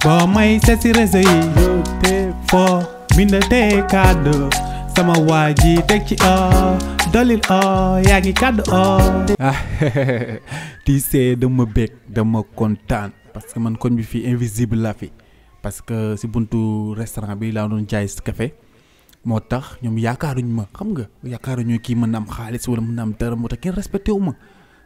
boo may seet si réseau yi foo bindatee kàddu sama waa ji teg ci dolil yaa ngi kàddu Tissé dama bég dama kontaan parce que man koñ bi fii invisible la fi parce que si buntu restaurant bi laa doon jaay si café moo tax ñoom yaakaaruñ ma xam nga yaakaaruñu kii mën na am xaalis wala mën na am dara moo tax kenn respecté wu ma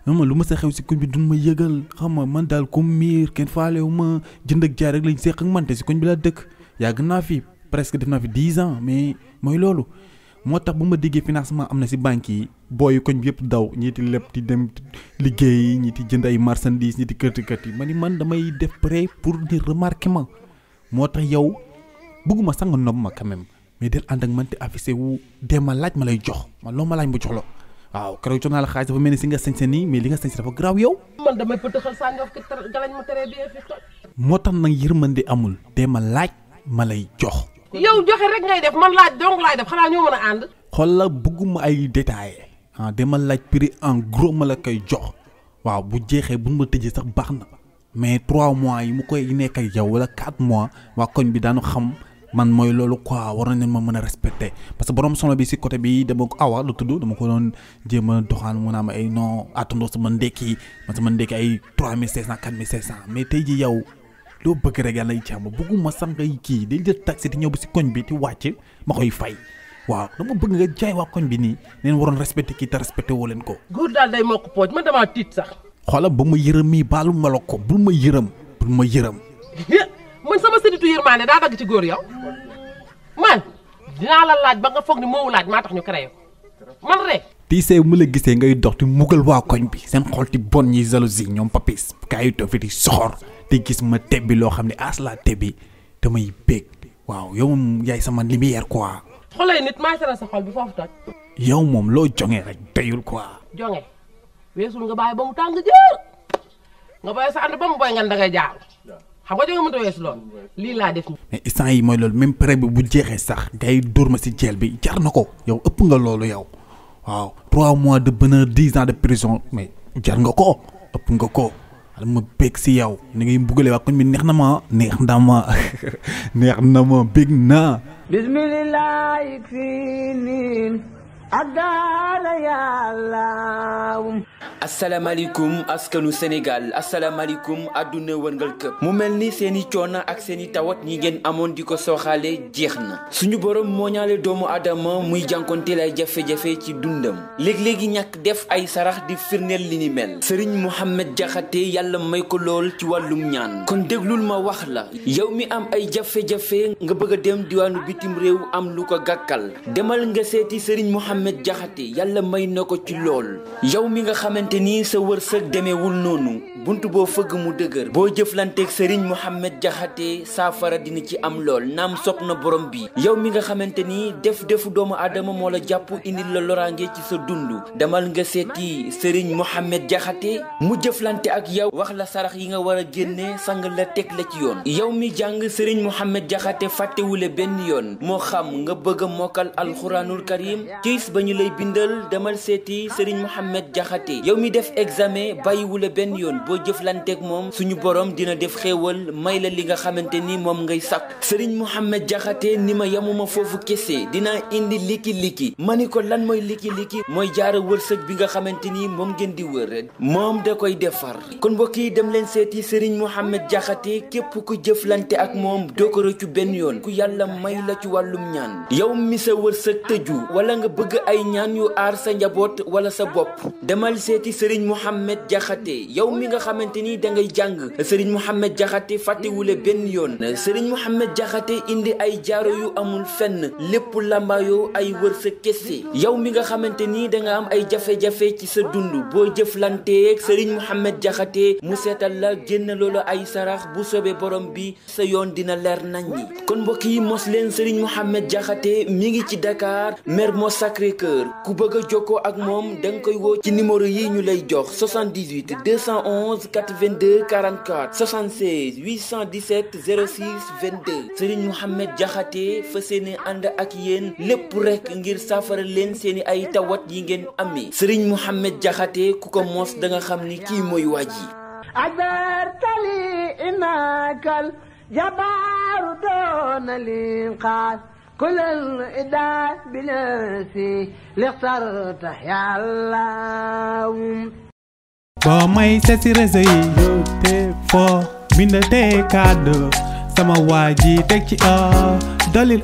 ma lu ma sa xew si koñ bi duñ ma yëgal xam nga man daal comme miir kenn faalewu ma jënd ak jaay rek lañ seq ak man te si koñ bi laa dëkk yàgg naa fi presque def naa fi 10 ans mais mooy loolu moo tax bu ma déggee financement am na si banque yi booyu koñ bi yëpp daw ñiiti lépp di dem liggéey ñi di jënd ay marchandises ñi di kërti ma ni man damay def prêt pour di remarquer ma moo tax yow bëgguma sax nga nopp ma quand même mais del ànd ak man te affiché wu dema laaj ma lay jox man loo ma laaj ma jox la waaw keroog jox naa la xaalis dafa mel ni si nga sañse nii mais li nga sañse dafa garaaw yow. man damay pëtëxal saa nga galañ ma tere bi fi toj. moo tax nag yërmande amul dema laaj ma lay jox. yow joxe rek ngay def man laaj dong laay def xanaa ñoo mën a ànd. xool la bëgguma ay détails dama laaj prix en gros ma la koy jox waaw bu jeexee bu ma tëjee sax baax na mais 3 mois yi mu koy nekk ak yow wala 4 mois waa koñ bi daanu xam man mooy loolu quoi war nañ ma mën a respecté parce que borom solo bi si côté bi dama ko awa lu tudd dama ko doon jéem a doxaan mu naa ma ay non attendoo sama ndekki ay 3500 4500 mais tey ji yow loo bëgg rek yàlla ay càmm bëgguma sax ngay kii day jël taxi di ñëw ba si koñ bi di wàcc ma koy fay waaw dama bëgg nga jaay waa koñ bi nii neen waroon respecté kii te respecté woo leen ko. góor daal day mokk pooj man damaa tiit sax. xoola ba ma yërëm mii baalu ma la ko bul ma yërëm. man sama sëritu yërmaane daa dagg ci góor yow man dinaa la laaj ba nga foog ni moowu laaj maa tax ñu créé ko man rek. Tissé mu la gisee ngay dox di mugal waa koñ bi seen xol ti bon ñi jalousie ñoom papis kaa yi toog fi di soxor te gis ma tebbi loo xam ne as la tebbi damay bég waaw yow moom yaay sama lumière quoi. xolay nit maay sara sa xol bi foofu toj. yow moom loo jonge rek doyul quoi. jonge weesul nga bàyyi ba mu tàng jër nga bàyyi sa ànd ba mu boy ngan da ngay jaar xam nga jonge mënta weesu loolu lii laa def. mais instant yi mooy loolu même prêt bi bu jeexee sax ngay dóor ma si jeel bi jar na ko yow ëpp nga loolu yow waaw 3 mois de bonheur 10 ans de prison mais jar nga ko ëpp nga ko. ma bég si yow ni ngay mbugale waa koñ bi neex na ma neex na ma bég naa bismillahi finin adala yàlla. asalaamaaleykum askanu Sénégal asalaamaaleykum àdduna wërngal këpp mu mel ni seeni coono ak seeni tawat ñi ngeen amoon di ko sooxaale jeex na suñu borom moo ñaale doomu adama muy jànkonteel ay jafe-jafe ci dundam léegi-léegi ñàkk def ay sarax di firndeel li ni mel Serigne Mohamed Diakhaté yàlla may ko lool ci wàllum ñaan kon déglul ma wax la yow mi am ay jafe-jafe nga bëgg a dem diwaanu bitim réew am lu ko gàkkal demal nga seeti Serigne Mohamed Diakhaté yàlla may na ko ci lool yow mi nga xamante ni sa wërsëg demeewul noonu buntu boo fëgg mu dëgër boo jëflanteeg Serigne Mohamed Diakhaté saafara dina ci am lool naam sopp na borom bi yow mi nga xamante ni defu doomu aadama moo la jàpp indil la loraange ci sa dund demal nga seeti Serigne Mohamed Diakhaté mu jëflante ak yow wax la sarax yi nga war a génne sang la teg la ci yoon yow mi jàng Serigne Mohamed Diakhaté fàttewule benn yoon moo xam nga bëgg a mokkal alxuraanul karim kiis ba ñu lay bindal demal seeti Serigne Mohamed Diakhaté yow mi def examen bàyyiwula benn yoon boo jëflanteeg moom suñu borom dina def xéewal may la li nga xamante ni moom ngay sàkk Serigne Mohamed Diakhaté ni ma yamuma foofu kese dinaa indi liki ma ni ko lan mooy liki mooy jaara wërsëg bi nga xamante ni moom ngeen di wër moom da koy defar kon mbokk yi dem leen seeti Serigne Mohamed Diakhaté képp ku jëflante ak moom doo ko rëccu benn yoon ku yàlla may la ci wàllum ñaan yow mi sa wërsëg tëju wala nga bëgg ay ñaan yu aar sa njaboot wala sa bopp demal seeti Serigne Mohamed Diakhaté yow mi nga xamante ni da ngay jàng Serigne Mohamed Diakhaté fàttewule benn yoon Serigne Mohamed Diakhaté indi ay jaaro yu amul fenn lépp lambaayoo ay wërsëg kese yow mi nga xamante ni da nga am ay jafe-jafe ci sa dund boo jëflanteeg Serigne Mohamed Diakhaté mu seetal la génn loolu ay sarax bu soobee borom bi sa yoon dina leer naññi kon mbokk yi mos leen Serigne Mohamed Diakhaté mi ngi ci Dakar Mermoz Sacré-Cœur ku bëgg a jokkoo ak moom da nga koy woo ci numéro yi ñu lay jox 78 211 82 44 76 817 06 22 Serigne Mohamed Diakhaté fa seeni ànd ak yéen lépp rek ngir saafara leen seeni ay tawat yi ngeen amee Serigne Mohamed Diakhaté ku ko mos da nga xam ni kii mooy waaj yi جبار دون الإنقاذ كل الإداء بنفسي لاخترت يا الله boo may seet si réseau yi te foo bind te kàddu sama waa ji teg ci dolil